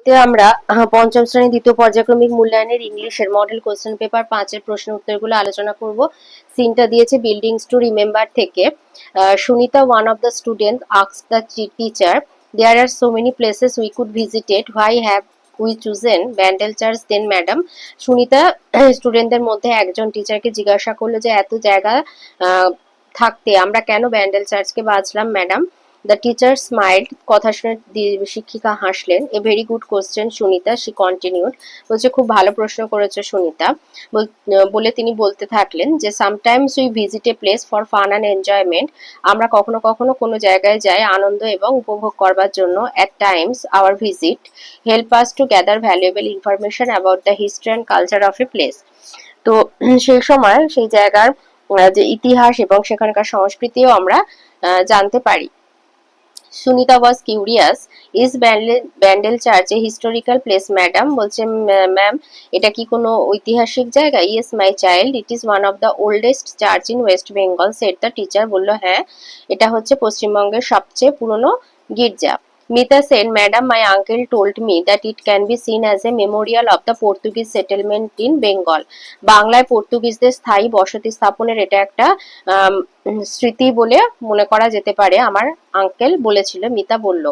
ভিডিওতে আমরা পঞ্চম শ্রেণী দ্বিতীয় পর্যায়ক্রমিক মূল্যায়নের ইংলিশের মডেল কোশ্চেন পেপার 5 এর প্রশ্ন উত্তরগুলো আলোচনা করব। সিনটা দিয়েছে বিল্ডিংস টু রিমেম্বার থেকে। Sunita, one of the student, asked the teacher, there are so many places we could visited, why have we chosen Bandel church then madam. Sunita স্টুডেন্টদের মধ্যে একজন টিচারকে জিজ্ঞাসা করলো যে এত জায়গা থাকতে আমরা কেন ব্যান্ডেল চার্চকে বাছলাম ম্যাডাম। The teacher smiled, কথা শুনে শিক্ষিকা হাসলেন। A very good question Sunita, she continued. বলছে খুব ভালো প্রশ্ন করেছে সুনিতা। বলে তিনি বলতে থাকলেন যে sometimes we visit a place for fun and enjoyment, আমরা কখনো কখনো কোনো জায়গায় যাই আনন্দ এবং উপভোগ করবার জন্য। At times our visit help us to gather valuable information about the history and culture of a place. তো সেই সময় সেই জায়গার যে ইতিহাস এবং সেখানকার সংস্কৃতিও আমরা জানতে পারি। Sunita was curious, is Bandel church a historical place madam. বলছে ম্যাম এটা কি কোনো ঐতিহাসিক জায়গা? Yes my child, it is one of the oldest church in West Bengal, said the teacher. বললো হ্যাঁ এটা হচ্ছে পশ্চিমবঙ্গের সবচেয়ে পুরনো গির্জা। Mita said madam my uncle told me that it can be seen as a memorial of the Portuguese settlement in Bengal, বাংলায় পর্তুগিজদের স্থায়ী বসতি স্থাপনের এটা একটা স্মৃতি বলে মনে করা যেতে পারে, আমার আঙ্কেল বলেছিল, মিতা বলল।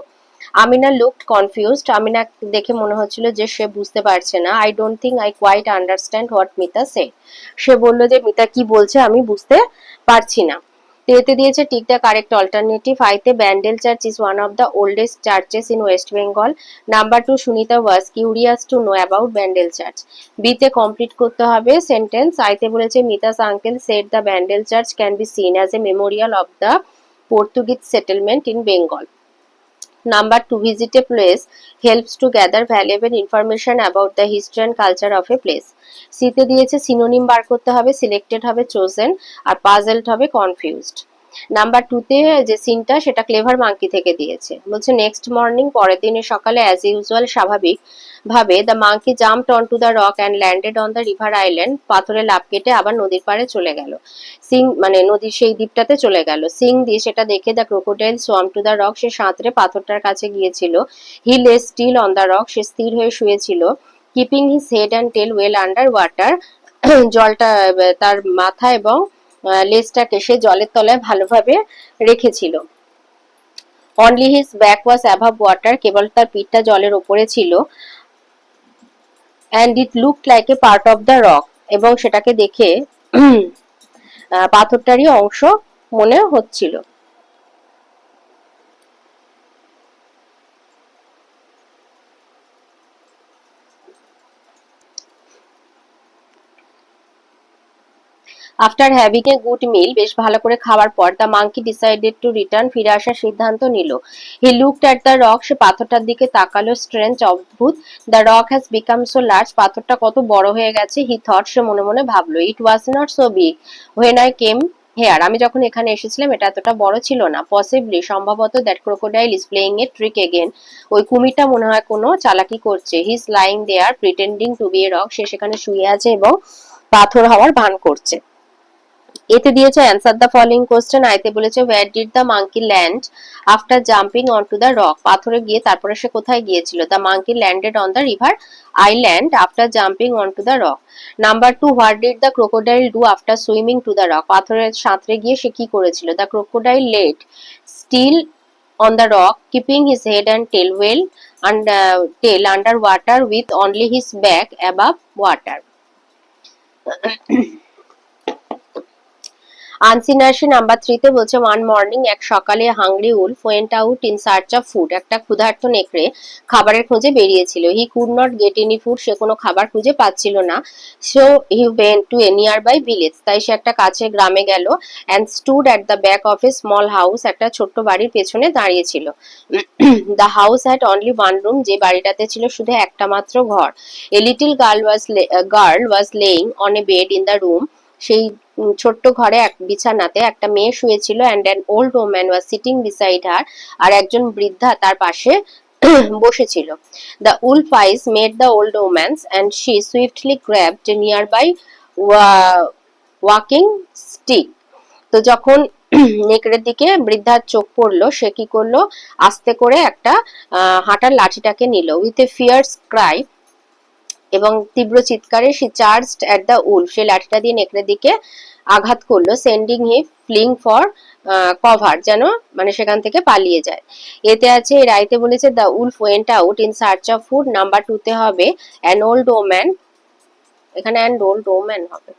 আমিনা লুকড কনফিউজড, আমিনা দেখে মনে হচ্ছিল যে সে বুঝতে পারছে না। I don't think I quite understand what Mita say, সে বলল যে মিতা কি বলছে আমি বুঝতে পারছি না। এতে দিয়েছে টিক দ্য কারেক্ট অল্টারনেটিভ। আইতে Bandel church is one of the oldest churches in West Bengal. Number 2 Sunita was curious to know about Bandel church. বিতে কমপ্লিট করতে হবে সেন্টেন্স। আইতে বলেছে Mita's uncle said the Bandel church can be seen as a memorial of the Portuguese settlement in Bengal. Number 2, visit a place helps to gather valuable information about the history and culture of a place. সিতে দিয়েছে synonym বার করতে হবে, selected হবে chosen, আর puzzled হবে confused. Number 2 তে যে সিনটা সেটা ক্লেভার মাঙ্কি থেকে দিয়েছে। বলছে নেক্সট মর্নিং, পরের দিনে সকালে অ্যাজ ইউজুয়াল স্বাভাবিক ভাবে the monkey jumped on two the rock and landed on the river island, পাথরে লাফ কেটে আবার নদীর পাড়ে চলে গেল। সিং মানে নদীর সেই দ্বীপটাতে চলে গেল। সিং দিয়ে সেটা দেখে the crocodile swam to the rock, সে সাঁতরে পাথরটার কাছে গিয়েছিল। He lay still on the rock, সে স্থির হয়ে শুয়েছিল। Keeping his head and tail well under water, জলটা তার মাথা এবং লেজটাকে সে জলের তলায় ভালোভাবে রেখেছিল। Only his back was above water, কেবল তার পিঠটা জলের ওপরে ছিল। And it looked like a part of the rock, এবং সেটাকে দেখে পাথরটারই অংশ মনে হচ্ছিল। After having a good meal, বেশ ভালো করে খাওয়ার পর, the monkey decided to return, ফিরে আসার সিদ্ধান্ত নিল। He looked at the rock, সে পাথরটার দিকে তাকালো। স্ট্রেঞ্জ, অদ্ভুত। The rock has become so large, পাথরটা কত বড় হয়ে গেছে। হি থট, সে মনে মনে ভাবলো। It was not so big when I came here, আমি যখন এখানে এসেছিলাম এটা এতটা বড় ছিল না। পসিবলি, সম্ভবত, that crocodile is playing a trick again, ওই কুমিরটা মনে হয় কোনো চালাকি করছে। He is lying there pretending to be a rock, সে সেখানে শুয়ে আছে এবং পাথর হওয়ার ভান করছে। এতে দিয়েছে অ্যান্সার দ্য ফলোইং কোশ্চেন। আইতে বলেছে where did the monkey land after jumping onto the rock, পাথরে গিয়ে তারপরে সে কোথায় গিয়েছিল। The monkey landed on the river island after jumping onto the rock. Number 2, what did the crocodile do after swimming to the rock, পাথরে সাঁতরে গিয়ে সে কি করেছিল। The crocodile laid still on the rock, keeping his head and tail well and tail under water with only his back above water. আনসিনার্সি number 3 তে বলছে one morning, এক সকালে, hungry wolf went out in search of food, একটা ক্ষুধার্ত নেকড়ে খাবারের খোঁজে বেরিয়েছিল। He could not get any food, সে কোনো খাবার খুঁজে পাচ্ছিল না। So he went to a nearby village, তাই সে একটা কাছে গ্রামে গেল। And stood at the back of a small house, একটা ছোট্ট বাড়ির পেছনে দাঁড়িয়েছিল। The house had only one room, যে বাড়িটাতে ছিল শুধু একটা মাত্র ঘর। A little girl was laying on a bed in the room, সেই ছোট্ট ঘরে এক বিছানাতে একটা মেয়ে শুয়েছিল। And an old woman was sitting beside her, আর একজন বৃদ্ধা তার পাশে বসেছিল। The wolf eyes made the old woman's and she swiftly grabbed nearby walking stick. তো যখন নেকড়ের দিকে বৃদ্ধার চোখ পড়লো, সে কি করলো, আস্তে করে একটা হাঁটার লাঠিটাকে নিল। উইথ এ ফিয়ার্স ক্রাই, এবং তীব্র চিৎকারে সে চার্জড অ্যাট দ্য উলফ, সে লাঠিটা দিয়ে নেকড়ের দিকে আঘাত করলো। Sending he fling for cover, যেন মানে সেখান থেকে পালিয়ে যায়। এতে আছে, এর আইতে বলেছে the wolf went out in search of food. Number 2 তে হবে অ্যান ওল্ড ওম্যান, এখানে অ্যান ওল্ড ওম্যান হবে,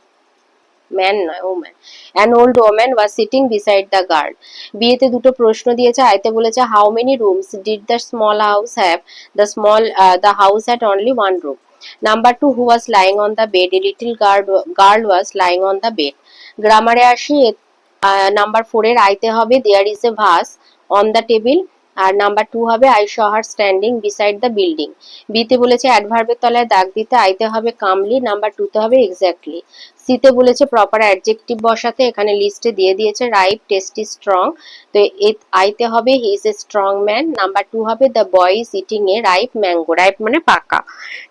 ম্যান নয়, woman. An old woman was sitting beside the guard. বিয়েতে দুটো প্রশ্ন দিয়েছে, আইতে বলেছে how many rooms did the small house have, the house had only one room. Number 2, who was lying on the bed, a little girl was lying on the bed. গ্রামারে আসি, number 4 এর আইতে হবে there is a vase on the table, আর number 2 হবে I saw her standing beside the building. বিতে বলেছে অ্যাডভার্বের তলায় দাগ দিতে, আইতে হবে কামলি, নাম্বার 2 তে হবে এক্স্যাক্টলি। সিতে বলেছে প্রপার অ্যাডজেক্টিভ বসাতে, এখানে লিস্টে দিয়ে দিয়েছে রাইপ, টেস্টি, স্ট্রং। তো আইতে হবে he is a strong man, number 2 হবে the boy is eating a ripe mango, ripe মানে পাকা।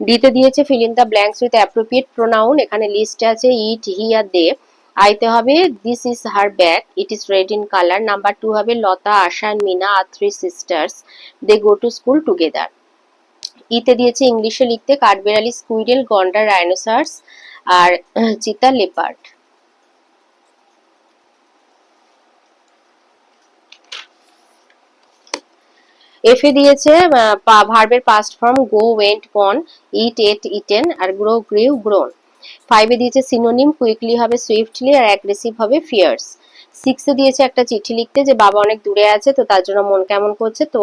ডিতে দিয়েছে fill in the blanks with appropriate pronoun, এখানে লিস্টে আছে ইট, হি আর দে। আইতে হবে this is her bag, it is red in colour, number 2 হবে Lata, Asha and Mina are 3 sisters, they go to school together. ইতে দিয়েছে ইংলিশে লিখতে কাঠবেড়ালি, স্কুইরেল, গন্ডার, রাইনোসার্স আর চিতা, লেপার্ড। এফে দিয়েছে ভার্বের পাস্ট ফর্ম গো, ওয়েন্ট, গন, ইট, এট, ইটেন আর গ্রো, গ্রিউ, গ্রোন। 5 এ দিয়েছে সিনোনিম, কুইকলি হবে সুইফটলি আর অ্যাগ্রেসিভ হবে ফিয়ার্স। 6 এ দিয়েছে একটা চিঠি লিখতে, যে বাবা অনেক দূরে আছে তো তার জন্য মন কেমন করছে, তো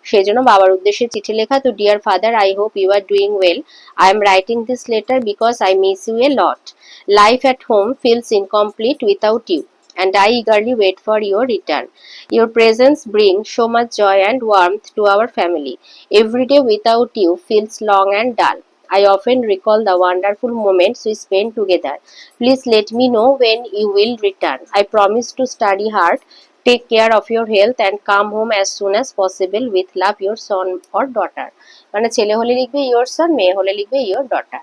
সেই জন্য বাবার উদ্দেশ্যে চিঠি লেখা। তো dear father, I hope you are doing well, I am writing this letter because I miss you a lot, life at home feels incomplete without you and I eagerly wait for your return. Your presence brings so much joy and warmth to our family. Every day without you feels long and dull. I often recall the wonderful moments we spent together. Please let me know when you will return. I promise to study hard, take care of your health and come home as soon as possible. With love, your son or daughter. মানে ছেলে হলে লিখবে your son, মেয়ে হলে লিখবে your daughter.